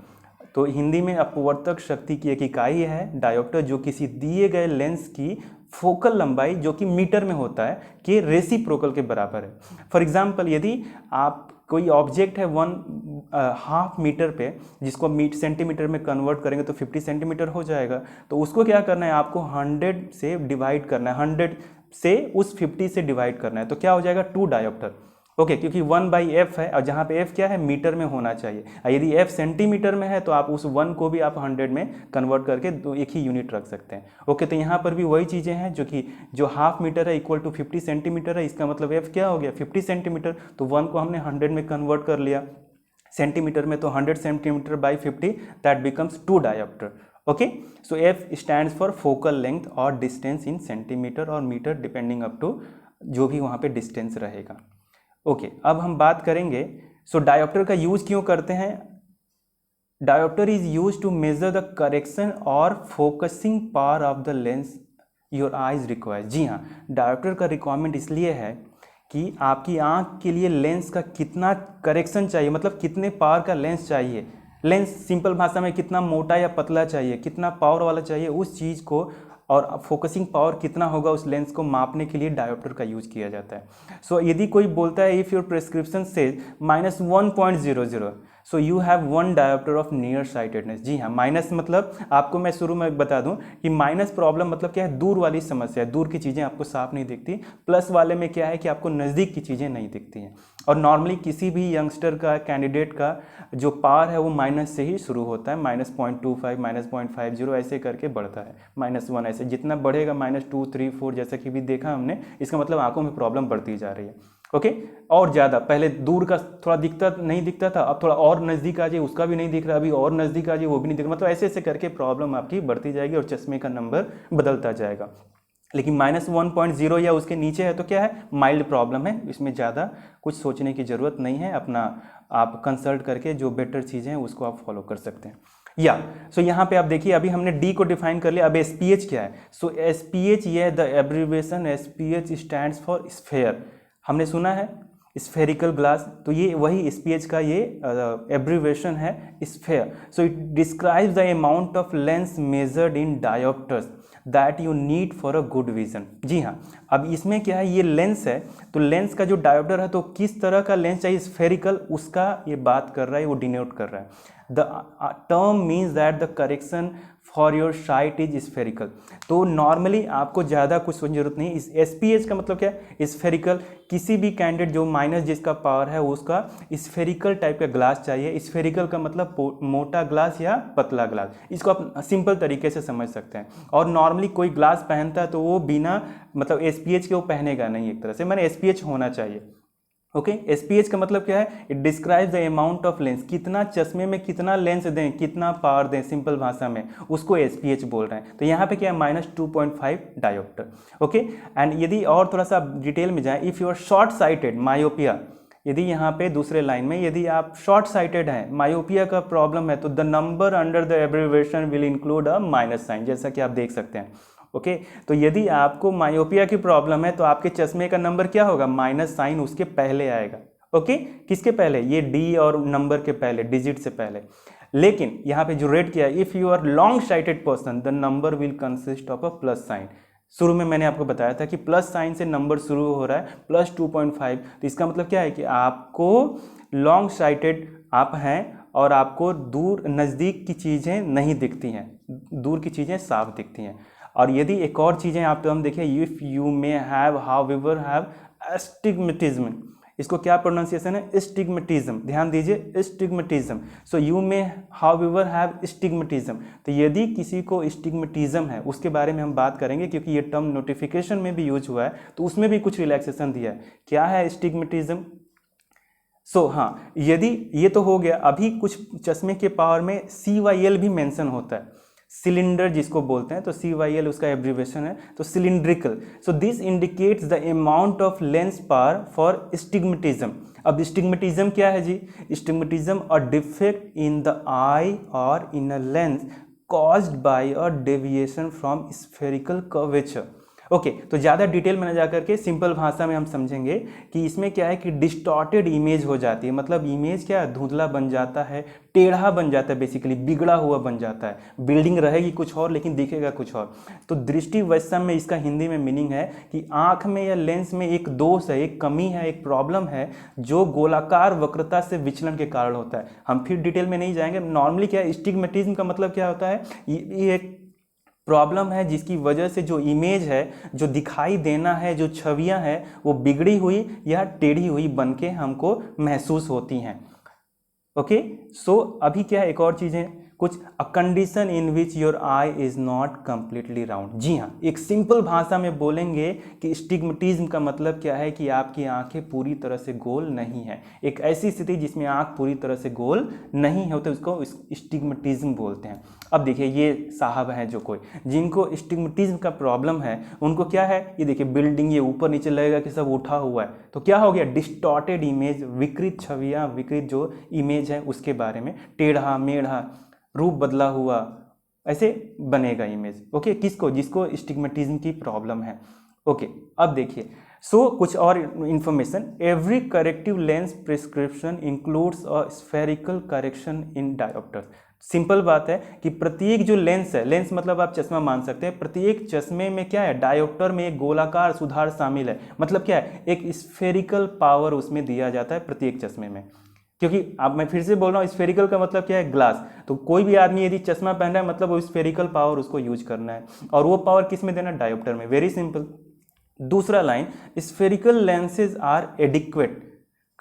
तो हिंदी में अपवर्तक शक्ति की एक इकाई है डायोप्टर, जो किसी दिए गए लेंस की फोकल लंबाई, जो कि मीटर में होता है, के रेसिप्रोकल के बराबर है। फॉर एग्जाम्पल, यदि आप कोई ऑब्जेक्ट है 1/2 मीटर पे, जिसको सेंटीमीटर में कन्वर्ट करेंगे तो 50 सेंटीमीटर हो जाएगा। तो उसको क्या करना है, आपको 100 से डिवाइड करना है, 100 से उस 50 से डिवाइड करना है, तो क्या हो जाएगा, 2 डायोप्टर। ओके, क्योंकि 1/f है, और जहाँ पे f क्या है, मीटर में होना चाहिए। यदि f सेंटीमीटर में है तो आप उस 1 को भी आप 100 में कन्वर्ट करके तो एक ही यूनिट रख सकते हैं। ओके, तो यहाँ पर भी वही चीज़ें हैं, जो कि जो 1/2 मीटर है इक्वल टू 50 सेंटीमीटर है, इसका मतलब f क्या हो गया, 50 सेंटीमीटर। तो 1 को हमने 100 में कन्वर्ट कर लिया सेंटीमीटर में, तो 100 centimetre by 50, that becomes 2 dioptre. Okay, so f stands for focal length और डिस्टेंस इन सेंटीमीटर और मीटर, डिपेंडिंग अप टू जो भी वहाँ पे डिस्टेंस रहेगा। ओके, अब हम बात करेंगे, सो डायोप्टर का यूज क्यों करते हैं। Dioptre is use to measure the correction और focusing power of the lens your eyes require. जी हाँ, डायोप्टर का रिक्वायरमेंट इसलिए है कि आपकी आंख के लिए लेंस का कितना करेक्शन चाहिए, मतलब कितने पावर का लेंस चाहिए। लेंस सिंपल भाषा में कितना मोटा या पतला चाहिए, कितना पावर वाला चाहिए, उस चीज़ को, और फोकसिंग पावर कितना होगा उस लेंस को मापने के लिए डायोप्टर का यूज किया जाता है। सो यदि कोई बोलता है if your prescription says -1.00, so you have 1 dioptre of near sightedness. जी हाँ, माइनस मतलब, आपको मैं शुरू में बता दूं कि माइनस प्रॉब्लम मतलब क्या है, दूर वाली समस्या है, दूर की चीज़ें आपको साफ नहीं दिखती। प्लस वाले में क्या है कि आपको नज़दीक की चीज़ें नहीं दिखती हैं। और नॉर्मली किसी भी यंगस्टर का, कैंडिडेट का जो पावर है वो माइनस से ही शुरू होता है, -0.25, -0.50 ऐसे करके बढ़ता है, -1 ऐसे जितना बढ़ेगा, -2, 3, 4 जैसा कि भी देखा हमने, इसका मतलब आंखों में प्रॉब्लम बढ़ती जा रही है। ओके, और ज़्यादा पहले दूर का थोड़ा दिखता नहीं दिखता था, अब थोड़ा और नज़दीक आ जाए, उसका भी नहीं दिख रहा, अभी और नज़दीक आ जाए, वो भी नहीं दिख रहा, मतलब ऐसे ऐसे करके प्रॉब्लम आपकी बढ़ती जाएगी और चश्मे का नंबर बदलता जाएगा। लेकिन -1.0 या उसके नीचे है तो क्या है, माइल्ड प्रॉब्लम है, इसमें ज़्यादा कुछ सोचने की ज़रूरत नहीं है, अपना आप कंसल्ट करके जो बेटर चीज़ें हैं उसको आप फॉलो कर सकते हैं। या सो यहाँ पे आप देखिए, अभी हमने डी को डिफाइन कर लिया, अब एसपीएच क्या है। सो एसपीएच ये the abbreviation SPH stands for sphere, हमने सुना है स्फेरिकल ग्लास, तो ये वही एसपीएच का ये एब्रीविएशन है, sphere. So it describes the amount of lens measured in dioptres that you need for a good vision. जी हाँ, अब इसमें क्या है, ये लेंस है, तो लेंस का जो डायोप्टर है तो किस तरह का लेंस चाहिए, स्फेरिकल, उसका ये बात कर रहा है, वो डिनोट कर रहा है। The term means that the correction for your site is spherical. तो नॉर्मली आपको ज़्यादा कुछ सोचने की जरूरत नहीं। इस एसपीएच का मतलब क्या है, स्फेरिकल, किसी भी कैंडिडेट जो माइनस जिसका पावर है उसका स्फेरिकल टाइप का ग्लास चाहिए। स्फेरिकल का मतलब मोटा ग्लास या पतला ग्लास, इसको आप सिंपल तरीके से समझ सकते हैं। और नॉर्मली कोई ग्लास पहनता है तो वो बिना मतलब एसपीएच के वो पहनेगा नहीं, एक तरह से मैंने एसपीएच होना चाहिए। ओके, एसपीएच का मतलब क्या है, it describes the amount of lens, कितना चश्मे में कितना लेंस दें, कितना पावर दें, सिंपल भाषा में उसको एसपीएच बोल रहे हैं। तो यहाँ पे क्या है, -2.5 डायोप्टर। ओके, एंड यदि और थोड़ा सा डिटेल में जाएं, if you are short sighted myopia, यदि यहाँ पे दूसरे लाइन में यदि आप शॉर्ट साइटेड हैं, मायोपिया का प्रॉब्लम है, तो the number under the abbreviation will include a minus sign, जैसा कि आप देख सकते हैं। ओके, तो यदि आपको मायोपिया की प्रॉब्लम है तो आपके चश्मे का नंबर क्या होगा, माइनस साइन उसके पहले आएगा। ओके, किसके पहले, ये डी और नंबर के पहले, डिजिट से पहले। लेकिन यहाँ पे जो रेड किया है, if you are long sighted person the number will consist of a plus sign. शुरू में मैंने आपको बताया था कि प्लस साइन से नंबर शुरू हो रहा है, +2.5, तो इसका मतलब क्या है कि आपको लॉन्ग साइटेड आप हैं और आपको दूर नज़दीक की चीज़ें नहीं दिखती हैं, दूर की चीज़ें साफ दिखती हैं। और यदि एक और चीज़ें आप तो हम देखें, if you may have however have astigmatism, इसको क्या प्रोनाउंसिएशन है, स्टिग्मेटिज्म, ध्यान दीजिए, stigmatism. So you may however have stigmatism, तो यदि किसी को स्टिग्मेटिज्म है उसके बारे में हम बात करेंगे, क्योंकि ये टर्म नोटिफिकेशन में भी यूज हुआ है, तो उसमें भी कुछ रिलैक्सेशन दिया है। क्या है स्टिग्मेटिज्म? सो हाँ, यदि ये तो हो गया, अभी कुछ चश्मे के पावर में CYL भी मेंशन होता है, सिलेंडर जिसको बोलते हैं, तो CYL उसका एब्रीविएशन है, तो cylindrical. So this indicates the amount of lens power for stigmatism. अब स्टिग्मेटिज्म क्या है जी, स्टिग्मेटिज्म a defect in the eye और in a lens caused by a deviation from spherical curvature. Okay, तो ज़्यादा डिटेल में न जा करके सिंपल भाषा में हम समझेंगे कि इसमें क्या है कि डिस्टॉर्टेड इमेज हो जाती है, मतलब इमेज क्या धुंधला बन जाता है, टेढ़ा बन जाता है, बेसिकली बिगड़ा हुआ बन जाता है, बिल्डिंग रहेगी कुछ और लेकिन दिखेगा कुछ और। तो दृष्टि वैषम्य में इसका हिंदी में मीनिंग है कि आँख में या लेंस में एक दोष है, एक कमी है, एक प्रॉब्लम है जो गोलाकार वक्रता से विचलन के कारण होता है। हम फिर डिटेल में नहीं जाएंगे। नॉर्मली क्या है, स्टिग्मेटिज्म का मतलब क्या होता है, ये एक प्रॉब्लम है जिसकी वजह से जो इमेज है, जो दिखाई देना है, जो छवियां हैं, वो बिगड़ी हुई या टेढ़ी हुई बन के हमको महसूस होती हैं। ओके, सो अभी क्या है, एक और चीज़ें कुछ, a condition in which your eye is not completely round. जी हाँ, एक सिंपल भाषा में बोलेंगे कि स्टिग्मेटिज्म का मतलब क्या है कि आपकी आंखें पूरी तरह से गोल नहीं है। एक ऐसी स्थिति जिसमें आंख पूरी तरह से गोल नहीं है, तो उसको स्टिग्मेटिज्म बोलते हैं। अब देखिए, ये साहब हैं जो कोई जिनको स्टिग्मेटिज्म का प्रॉब्लम है, उनको क्या है, ये देखिए बिल्डिंग, ये ऊपर नीचे लगेगा कि सब उठा हुआ है, तो क्या हो गया, डिस्टॉर्टेड इमेज, विकृत छवियाँ, विकृत जो इमेज है उसके बारे में, टेढ़ा मेढ़ा, रूप बदला हुआ, ऐसे बनेगा इमेज। ओके, किसको, जिसको स्टिग्मेटिज्म की प्रॉब्लम है। ओके, अब देखिए, सो कुछ और information, every corrective lens prescription includes a spherical correction in dioptre. Simple बात है कि प्रत्येक जो लेंस है, लेंस मतलब आप चश्मा मान सकते हैं, प्रत्येक चश्मे में क्या है, डायोप्टर में एक गोलाकार सुधार शामिल है। मतलब क्या है, एक स्फेरिकल पावर उसमें दिया जाता है प्रत्येक चश्मे में। क्योंकि अब मैं फिर से बोल रहा हूँ, स्फेरिकल का मतलब क्या है, ग्लास। तो कोई भी आदमी यदि चश्मा पहन रहा है मतलब वो स्फेरिकल पावर उसको यूज करना है, और वो पावर किस में देना, डायोप्टर में। Very simple. दूसरा line, spherical lenses are adequate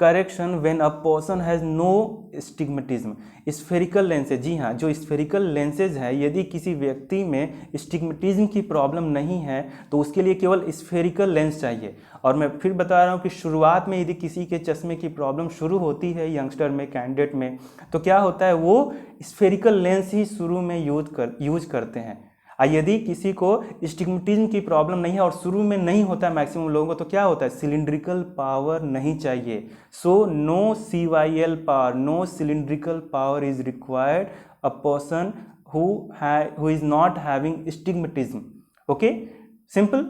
correction when a person has no stigmatism. Spherical lenses, जी हाँ, जो स्फेरिकल लेंसेज है, यदि किसी व्यक्ति में स्टिग्मेटिज्म की प्रॉब्लम नहीं है तो उसके लिए केवल स्फेरिकल लेंस चाहिए। और मैं फिर बता रहा हूँ कि शुरुआत में यदि किसी के चश्मे की प्रॉब्लम शुरू होती है यंगस्टर में, कैंडिडेट में, तो क्या होता है, वो स्फेरिकल लेंस ही शुरू में यूज करते हैं। यदि किसी को स्टिग्मेटिज्म की प्रॉब्लम नहीं है और शुरू में नहीं होता है मैक्सिमम लोगों को, तो क्या होता है, सिलिंड्रिकल पावर नहीं चाहिए। So no CYL power, no cylindrical power is required a person who is not having astigmatism। Okay, simple.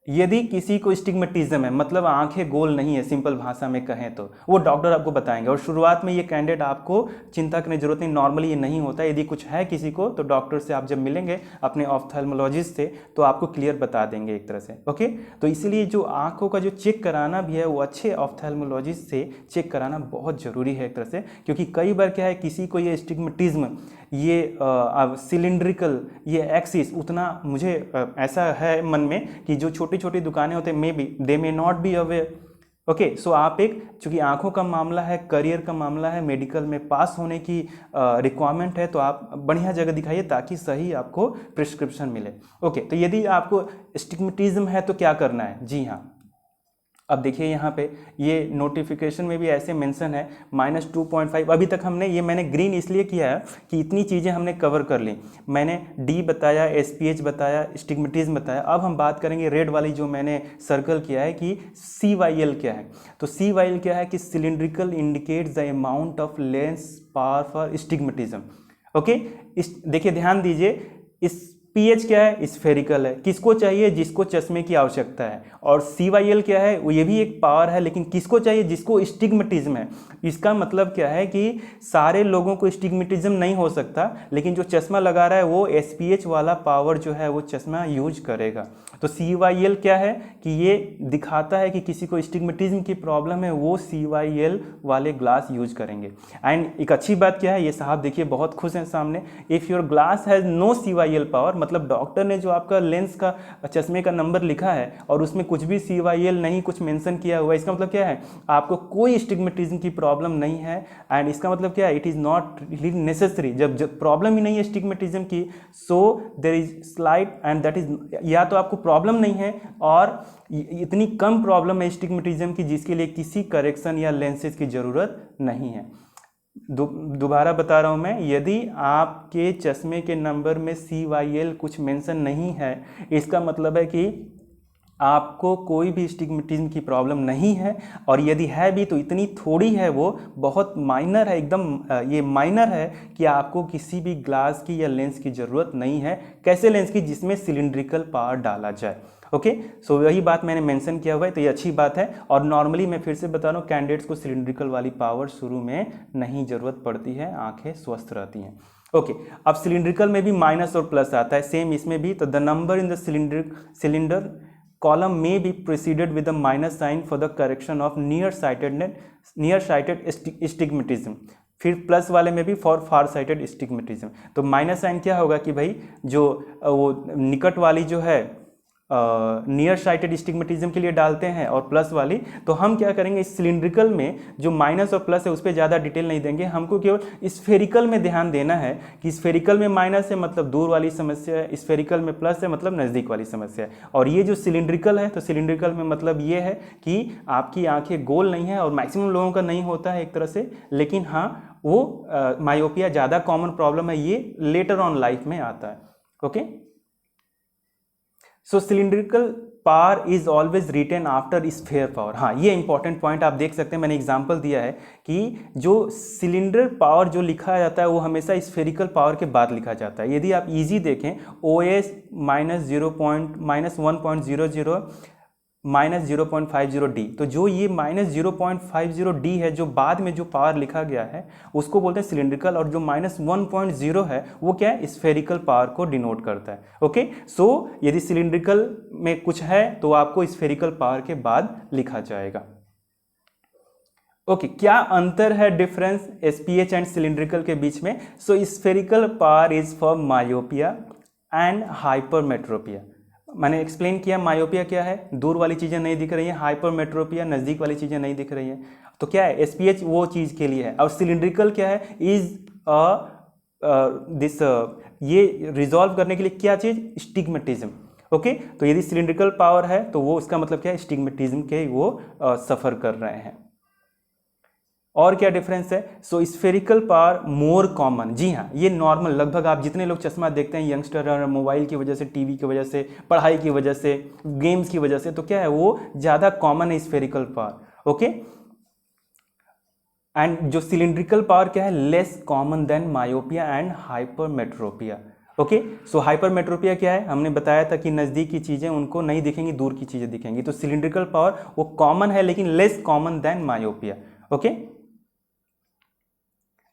यदि किसी को स्टिग्मेटिज्म है, मतलब आंखें गोल नहीं है, सिंपल भाषा में कहें तो, वो डॉक्टर आपको बताएंगे। और शुरुआत में ये कैंडिडेट आपको चिंता करने की जरूरत नहीं, नॉर्मली ये नहीं होता है। यदि कुछ है किसी को तो डॉक्टर से आप जब मिलेंगे अपने ऑफ्थेल्मोलॉजिस्ट से तो आपको क्लियर बता देंगे एक तरह से। ओके, तो इसीलिए जो आंखों का जो चेक कराना भी है वो अच्छे ऑफ्थेल्मोलॉजिस्ट से चेक कराना बहुत ज़रूरी है एक तरह से, क्योंकि कई बार क्या है, किसी को ये स्टिग्मेटिज्म, ये सिलिंड्रिकल, ये एक्सिस उतना, मुझे ऐसा है मन में कि जो छोटी छोटी दुकानें होते हैं, maybe they may not be aware. Okay, so आप एक, चूंकि आंखों का मामला है, करियर का मामला है, मेडिकल में पास होने की रिक्वायरमेंट है, तो आप बढ़िया जगह दिखाइए ताकि सही आपको प्रिस्क्रिप्शन मिले। ओके, तो यदि आपको स्टिग्मेटिज्म है तो क्या करना है, जी हाँ, अब देखिए यहाँ पे ये नोटिफिकेशन में भी ऐसे मेंशन है -2.5। अभी तक हमने ये, मैंने ग्रीन इसलिए किया है कि इतनी चीज़ें हमने कवर कर ली। मैंने डी बताया, SPH बताया, स्टिग्मेटिज्म बताया। अब हम बात करेंगे रेड वाली जो मैंने सर्कल किया है कि CYL क्या है। तो CYL क्या है कि cylindrical indicates the amount of lens power for stigmatism. Okay, देखिए ध्यान दीजिए, इस पीएच क्या है, स्फेरिकल है, किसको चाहिए, जिसको चश्मे की आवश्यकता है। और CYL क्या है, वो ये भी एक पावर है, लेकिन किसको चाहिए, जिसको स्टिग्मेटिज्म है। इसका मतलब क्या है कि सारे लोगों को स्टिग्मेटिज्म नहीं हो सकता, लेकिन जो चश्मा लगा रहा है वो SPH वाला पावर जो है वो चश्मा यूज करेगा। तो CYL क्या है कि ये दिखाता है कि किसी को स्टिग्मेटिज्म की प्रॉब्लम है, वो CYL वाले ग्लास यूज करेंगे। एंड एक अच्छी बात क्या है, ये साहब देखिए बहुत खुश हैं सामने, if your glass has no CYL power, मतलब डॉक्टर ने जो आपका लेंस का, चश्मे का नंबर लिखा है और उसमें कुछ भी CYL नहीं कुछ मेंशन किया हुआ है, इसका मतलब क्या है, आपको कोई स्टिग्मेटिज्म की प्रॉब्लम नहीं है। एंड इसका मतलब क्या है, it is not really necessary, जब प्रॉब्लम ही नहीं है स्टिग्मेटिज्म की, so there is slight and that is, या तो आपको प्रॉब्लम नहीं है और इतनी कम प्रॉब्लम है स्टिग्मेटिज्म की जिसके लिए किसी करेक्शन या लेंसेज की ज़रूरत नहीं है। दोबारा बता रहा हूँ मैं, यदि आपके चश्मे के नंबर में CYL कुछ मेंशन नहीं है, इसका मतलब है कि आपको कोई भी स्टिग्मेटिज्म की प्रॉब्लम नहीं है, और यदि है भी तो इतनी थोड़ी है, वो बहुत माइनर है, एकदम ये माइनर है कि आपको किसी भी ग्लास की या लेंस की ज़रूरत नहीं है। कैसे लेंस की, जिसमें सिलिंड्रिकल पावर डाला जाए। ओके, सो वही बात मैंने मेंशन किया हुआ है, तो ये अच्छी बात है। और नॉर्मली मैं फिर से बता रहा हूँ, कैंडिडेट्स को सिलिंड्रिकल वाली पावर शुरू में नहीं ज़रूरत पड़ती है, आंखें स्वस्थ रहती हैं। ओके, अब सिलिंड्रिकल में भी माइनस और प्लस आता है, सेम इसमें भी। तो the number in the cylinder column may be preceded with a minus sign for the correction of near-sighted astigmatism। फिर प्लस वाले में भी फॉर फार साइटेड स्टिग्मेटिज्म। तो माइनस साइन क्या होगा कि भाई जो वो निकट वाली जो है नियर साइटेड स्टिग्मेटिज्म के लिए डालते हैं, और प्लस वाली, तो हम क्या करेंगे, इस सिलिंड्रिकल में जो माइनस और प्लस है उस पर ज़्यादा डिटेल नहीं देंगे, हमको केवल स्फेरिकल में ध्यान देना है कि स्फेरिकल में माइनस है मतलब दूर वाली समस्या है, स्फेरिकल में प्लस है मतलब नज़दीक वाली समस्या है। और ये जो सिलिंड्रिकल है, तो सिलिंड्रिकल में मतलब ये है कि आपकी आंखें गोल नहीं है, और मैक्सिमम लोगों का नहीं होता है एक तरह से, लेकिन हाँ वो मायोपिया ज़्यादा कॉमन प्रॉब्लम है, ये लेटर ऑन लाइफ में आता है। Okay, so cylindrical power is always written after sphere power. हाँ, ये इंपॉर्टेंट पॉइंट आप देख सकते हैं, मैंने एग्जांपल दिया है कि जो सिलेंडर पावर जो लिखा जाता है वो हमेशा स्फेरिकल पावर के बाद लिखा जाता है। यदि आप इजी देखें, OS -0.50D, तो जो ये -0.50D है, जो बाद में जो पावर लिखा गया है उसको बोलते हैं सिलिंड्रिकल, और जो -1.0 है वो क्या है, स्फेरिकल पावर को डिनोट करता है। ओके, सो यदि सिलिंड्रिकल में कुछ है तो आपको स्फेरिकल पावर के बाद लिखा जाएगा। ओके, क्या अंतर है, डिफरेंस SPH एंड सिलिंड्रिकल के बीच में? So spherical power is for myopia and hypermetropia. मैंने एक्सप्लेन किया मायोपिया क्या है, दूर वाली चीज़ें नहीं दिख रही हैं, हाइपरमेट्रोपिया नज़दीक वाली चीज़ें नहीं दिख रही हैं। तो क्या है, एसपीएच वो चीज़ के लिए है। और सिलिंड्रिकल क्या है, इज दिस ये रिजॉल्व करने के लिए क्या चीज़, स्टिग्मेटिज्म। ओके, तो यदि सिलिंड्रिकल पावर है तो वो इसका मतलब क्या है, स्टिग्मेटिज्म के वो सफ़र कर रहे हैं। और क्या डिफरेंस है, सो स्फेरिकल पावर मोर कॉमन। जी हाँ, ये नॉर्मल लगभग आप जितने लोग चश्मा देखते हैं यंगस्टर और मोबाइल की वजह से, टीवी की वजह से, पढ़ाई की वजह से, गेम्स की वजह से, तो क्या है वो ज़्यादा कॉमन है स्फेरिकल पावर। ओके, एंड जो सिलिंड्रिकल पावर क्या है, less common than myopia and hypermetropia. Okay, so hypermetropia क्या है, हमने बताया था कि नज़दीक की चीज़ें उनको नहीं दिखेंगी, दूर की चीज़ें दिखेंगी। तो सिलिंड्रिकल पावर वो कॉमन है लेकिन less common than myopia. Okay,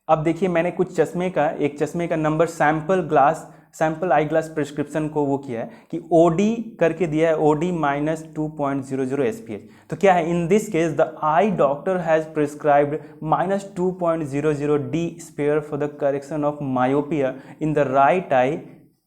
अब देखिए मैंने कुछ एक चश्मे का number sample eye glass prescription को वो किया है कि ओडी करके दिया है, ओडी माइनस 2.00 एसपीएच। तो क्या है, in this case the eye doctor has prescribed minus 2.00 D sphere for the correction of myopia in the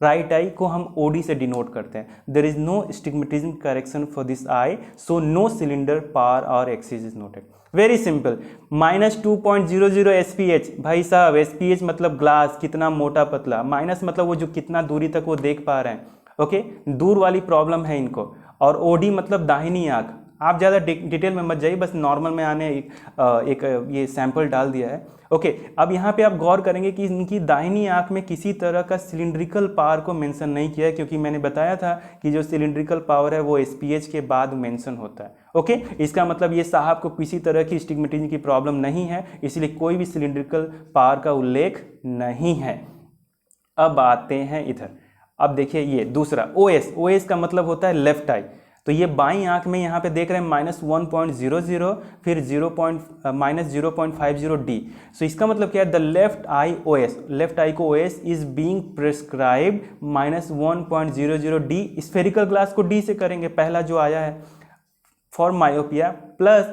right eye को हम ओडी से डिनोट करते हैं। There is no stigmatism correction for this eye, so no cylinder power और axis is noted. Very simple, minus 2.00 SPH. भाई साहब, एसपीएच मतलब ग्लास, कितना मोटा पतला, माइनस मतलब वो जो कितना दूरी तक वो देख पा रहे हैं। ओके, दूर वाली प्रॉब्लम है इनको। और ओडी मतलब दाहिनी आंख। आप ज़्यादा डिटेल में मत जाइए, बस नॉर्मल में आने एक ये सैंपल डाल दिया है। ओके, अब यहाँ पे आप गौर करेंगे कि इनकी दाहिनी आंख में किसी तरह का सिलिंड्रिकल पावर को मेंशन नहीं किया है, क्योंकि मैंने बताया था कि जो सिलिंड्रिकल पावर है वो एसपीएच के बाद मेंशन होता है। ओके, इसका मतलब ये साहब को किसी तरह की स्टिग्मेटिज्म की प्रॉब्लम नहीं है, इसलिए कोई भी सिलिंड्रिकल पावर का उल्लेख नहीं है। अब आते हैं इधर, अब देखिए ये दूसरा ओएस का मतलब होता है लेफ्ट आई। तो ये बाईं आंख में यहाँ पे देख रहे हैं माइनस 1.00, फिर माइनस 0.50 डी। सो इसका मतलब क्या है, द लेफ्ट आई को OS is being prescribed minus 1.00 D. Spherical glass को डी से करेंगे, पहला जो आया है, for myopia plus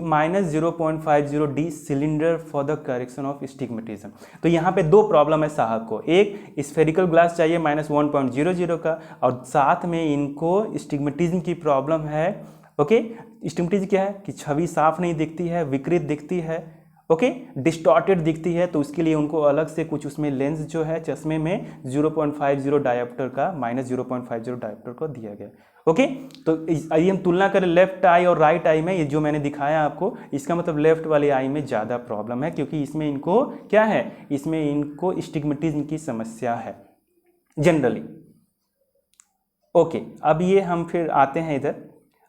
minus 0.50 D cylinder for the correction of stigmatism. तो यहाँ पे दो प्रॉब्लम है साहब को, एक स्फेरिकल ग्लास चाहिए माइनस 1.00 का, और साथ में इनको स्टिग्मेटिज्म की प्रॉब्लम है। ओके, स्टिग्मेटिज्म क्या है कि छवि साफ नहीं दिखती है, विकृत दिखती है, ओके, डिस्टॉर्टेड दिखती है। तो उसके लिए उनको अलग से कुछ उसमें लेंस जो है चश्मे में 0.50 डायोप्टर का, माइनस 0.50 डायोप्टर को दिया गया। ओके, तो आइए हम तुलना करें लेफ्ट आई और राइट आई में। ये जो मैंने दिखाया आपको, इसका मतलब लेफ्ट वाली आई में ज़्यादा प्रॉब्लम है, क्योंकि इसमें इनको क्या है, इसमें इनको स्टिग्मेटिज्म की समस्या है जनरली। ओके, अब ये हम फिर आते हैं इधर।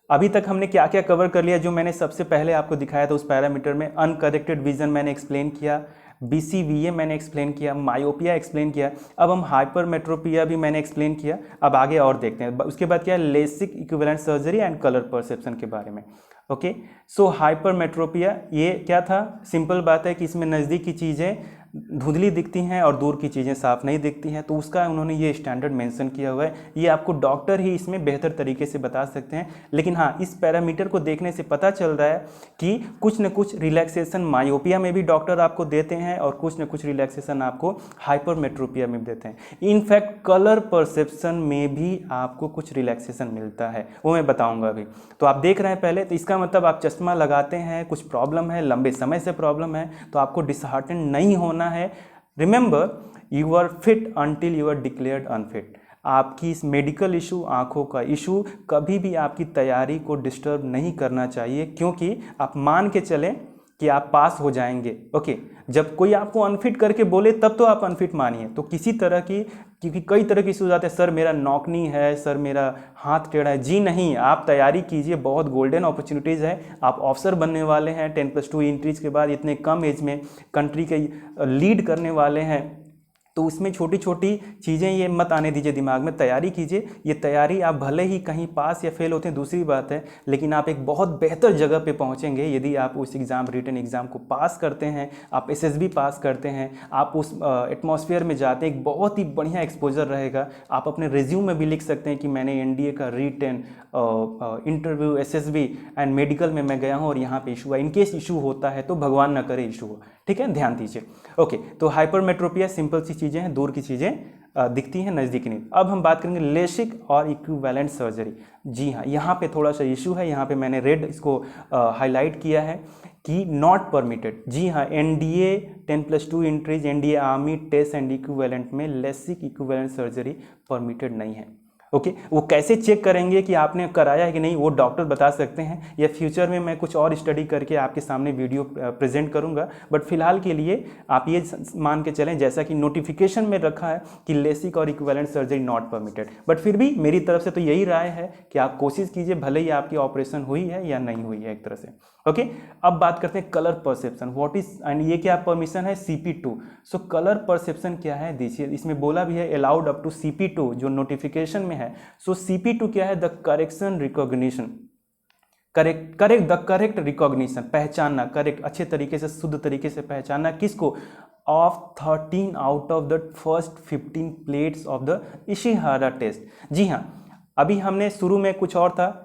अभी तक हमने क्या क्या कवर कर लिया, जो मैंने सबसे पहले आपको दिखाया था उस पैरामीटर में, अनकरेक्टेड विजन मैंने एक्सप्लेन किया, BCVA मैंने एक्सप्लेन किया, मायोपिया एक्सप्लेन किया, अब हम हाइपरमेट्रोपिया भी मैंने एक्सप्लेन किया। अब आगे और देखते हैं, उसके बाद क्या है, LASIK equivalent surgery and colour perception के बारे में। ओके, सो हाइपरमेट्रोपिया ये क्या था, सिंपल बात है कि इसमें नज़दीक की चीज़ें धुंधली दिखती हैं और दूर की चीज़ें साफ नहीं दिखती हैं, तो उसका उन्होंने ये स्टैंडर्ड मेंशन किया हुआ है। ये आपको डॉक्टर ही इसमें बेहतर तरीके से बता सकते हैं, लेकिन हाँ, इस पैरामीटर को देखने से पता चल रहा है कि कुछ न कुछ रिलैक्सेशन मायोपिया में भी डॉक्टर आपको देते हैं और कुछ न कुछ रिलैक्सेशन आपको हाइपरमेट्रोपिया में भी देते हैं। इनफैक्ट कलर परसेप्शन में भी आपको कुछ रिलैक्सेशन मिलता है, वो मैं बताऊँगा अभी। तो आप देख रहे हैं पहले, तो इसका मतलब आप चश्मा लगाते हैं, कुछ प्रॉब्लम है, लंबे समय से प्रॉब्लम है, तो आपको डिसहार्टेंड नहीं होना है। Remember, you are fit until you are declared unfit. आपकी इस मेडिकल इशू, आंखों का इशू कभी भी आपकी तैयारी को डिस्टर्ब नहीं करना चाहिए, क्योंकि आप मान के चलें कि आप पास हो जाएंगे। ओके, जब कोई आपको अनफिट करके बोले तब तो आप अनफिट मानिए। तो किसी तरह की, क्योंकि कई तरह की इशूज आते हैं, सर मेरा नौकनी है, सर मेरा हाथ टेढ़ा है। जी नहीं, आप तैयारी कीजिए, बहुत गोल्डन अपॉर्चुनिटीज़ है, आप ऑफिसर बनने वाले हैं 10+2 एंट्रीज के बाद, इतने कम एज में कंट्री के लीड करने वाले हैं। तो उसमें छोटी छोटी चीज़ें ये मत आने दीजिए दिमाग में, तैयारी कीजिए। ये तैयारी आप भले ही कहीं पास या फेल होते हैं दूसरी बात है, लेकिन आप एक बहुत बेहतर जगह पे पहुंचेंगे यदि आप उस रिटन एग्ज़ाम को पास करते हैं, आप SSB पास करते हैं, आप उस एटमॉस्फेयर में जाते हैं, एक बहुत ही बढ़िया एक्सपोजर रहेगा। आप अपने रिज्यूम में भी लिख सकते हैं कि मैंने NDA का written interview, SSB and medical में मैं गया हूँ और यहाँ पे इशू हुआ। इनकेस इशू होता है तो भगवान ना करे इशू हो, ठीक है, ध्यान दीजिए। ओके, तो हाइपरमेट्रोपिया सिंपल सी चीज़ें हैं, दूर की चीज़ें दिखती हैं, नज़दीक नहीं। अब हम बात करेंगे लेसिक और इक्विवेलेंट सर्जरी। जी हाँ, यहाँ पे थोड़ा सा इशू है, यहाँ पे मैंने रेड इसको हाईलाइट किया है कि नॉट परमिटेड। जी हाँ, NDA 10+2 entries, NDA army test and equivalent में लेसिक इक्विवेलेंट सर्जरी परमिटेड नहीं है। ओके, वो कैसे चेक करेंगे कि आपने कराया है कि नहीं, वो डॉक्टर बता सकते हैं, या फ्यूचर में मैं कुछ और स्टडी करके आपके सामने वीडियो प्रेजेंट करूंगा। बट फिलहाल के लिए आप ये मान के चलें, जैसा कि नोटिफिकेशन में रखा है कि लेसिक और equivalent surgery not permitted, but फिर भी मेरी तरफ से तो यही राय है कि आप कोशिश कीजिए, भले ही आपकी ऑपरेशन हुई है या नहीं हुई है एक तरह से। ओके, अब बात करते हैं colour perception, what is, and ये क्या परमिशन है, CP2। सो कलर परसेप्शन क्या है, देखिए इसमें बोला भी है अलाउड अप टू CP2 जो नोटिफिकेशन में है। सो CP2 क्या है, the correction recognition, correct the correct recognition, पहचानना, करेक्ट अच्छे तरीके से, शुद्ध तरीके से पहचानना, किसको, of 13 out of the first 15 plates of the Ishihara test. जी हाँ, अभी हमने शुरू में कुछ और था,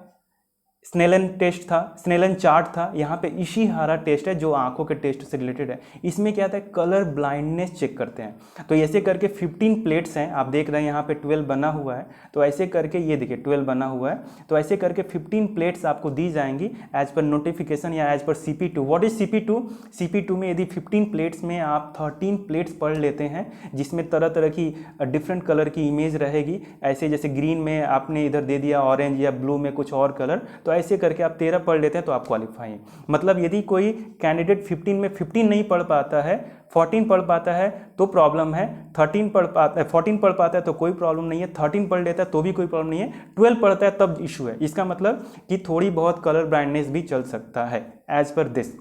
स्नेलन टेस्ट था, स्नेलन चार्ट था, यहाँ पे इशिहारा टेस्ट है जो आंखों के टेस्ट से रिलेटेड है। इसमें क्या था, कलर ब्लाइंडनेस चेक करते हैं। तो ऐसे करके 15 प्लेट्स हैं, आप देख रहे हैं यहाँ पे 12 बना हुआ है, तो ऐसे करके ये देखिए 12 बना हुआ है, तो ऐसे करके 15 प्लेट्स आपको दी जाएंगी एज पर नोटिफिकेशन या as per CP2। What is CP2? CP2 में यदि 15 प्लेट्स में आप 13 प्लेट्स पढ़ लेते हैं, जिसमें तरह तरह की डिफरेंट कलर की इमेज रहेगी, ऐसे जैसे ग्रीन में आपने इधर दे दिया ऑरेंज, या ब्लू में कुछ और कलर, तो ऐसे करके आप 13 पढ़ लेते हैं तो आप क्वालिफाई हैं। मतलब यदि कोई कैंडिडेट 15 में 15 नहीं पढ़ पाता है, 14 पढ़ पाता है तो प्रॉब्लम है, 13 पढ़ पाता है, 14 पढ़ पाता है तो कोई प्रॉब्लम नहीं है, 13 पढ़ लेता है तो भी कोई प्रॉब्लम नहीं है, 12 पढ़ता है तब इशू है। इसका मतलब कि थोड़ी बहुत कलर ब्लाइंडनेस भी चल सकता है as per this.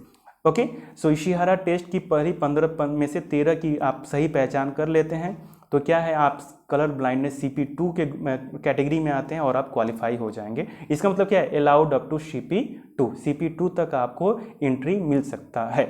Okay, so Ishihara test की पहली 15 में से 13 की आप सही पहचान कर लेते हैं तो क्या है, आप कलर ब्लाइंडनेस CP2 के कैटेगरी में आते हैं और आप क्वालिफाई हो जाएंगे। इसका मतलब क्या है, अलाउड अप टू CP2 तक आपको एंट्री मिल सकता है।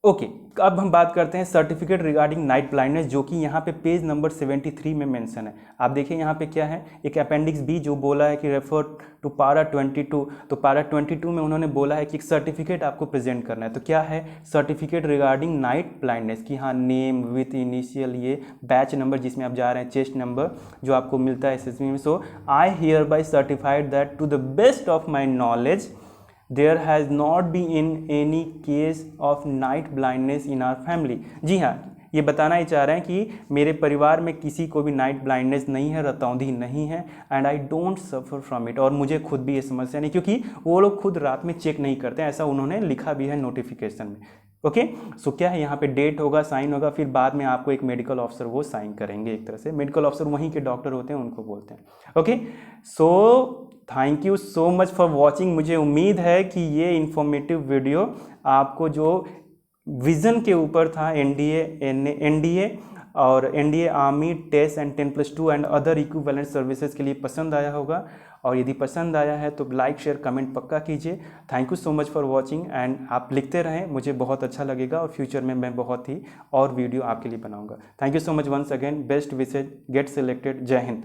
ओके, अब हम बात करते हैं सर्टिफिकेट रिगार्डिंग नाइट ब्लाइंडनेस, जो कि यहाँ पे पेज नंबर 73 में मेंशन है। आप देखिए यहाँ पे क्या है, एक अपेंडिक्स B जो बोला है कि रेफर टू पारा 22, तो पारा 22 में उन्होंने बोला है कि एक सर्टिफिकेट आपको प्रेजेंट करना है। तो क्या है, सर्टिफिकेट रिगार्डिंग नाइट ब्लाइंडनेस की, हाँ, नेम विथ इनिशियल, ये बैच नंबर जिसमें आप जा रहे हैं, चेस्ट नंबर जो आपको मिलता है SSB में। So I hereby certified that to the best of my knowledge there has not been in any case of night blindness in our family। जी हाँ, ये बताना ही चाह रहे हैं कि मेरे परिवार में किसी को भी नाइट ब्लाइंडनेस नहीं है, रतौंधी नहीं है, and I don't suffer from it, और मुझे खुद भी ये समस्या नहीं, क्योंकि वो लोग खुद रात में चेक नहीं करते हैं, ऐसा उन्होंने लिखा भी है नोटिफिकेशन में। ओके, सो क्या है, यहाँ पे डेट होगा, साइन होगा, फिर बाद में आपको एक मेडिकल ऑफिसर वो साइन करेंगे। एक तरह से मेडिकल ऑफिसर वहीं के डॉक्टर होते हैं, उनको बोलते हैं। Okay, so thank you so much for watching. मुझे उम्मीद है कि ये इन्फॉर्मेटिव वीडियो आपको, जो विज़न के ऊपर था एनडीए और NDA army test and 10+2 and other equivalent services के लिए पसंद आया होगा, और यदि पसंद आया है तो लाइक शेयर कमेंट पक्का कीजिए। Thank you so much for watching, and आप लिखते रहें, मुझे बहुत अच्छा लगेगा, और फ्यूचर में मैं बहुत ही और वीडियो आपके लिए बनाऊंगा। Thank you so much once again, best wishes, get selected, Jai Hind.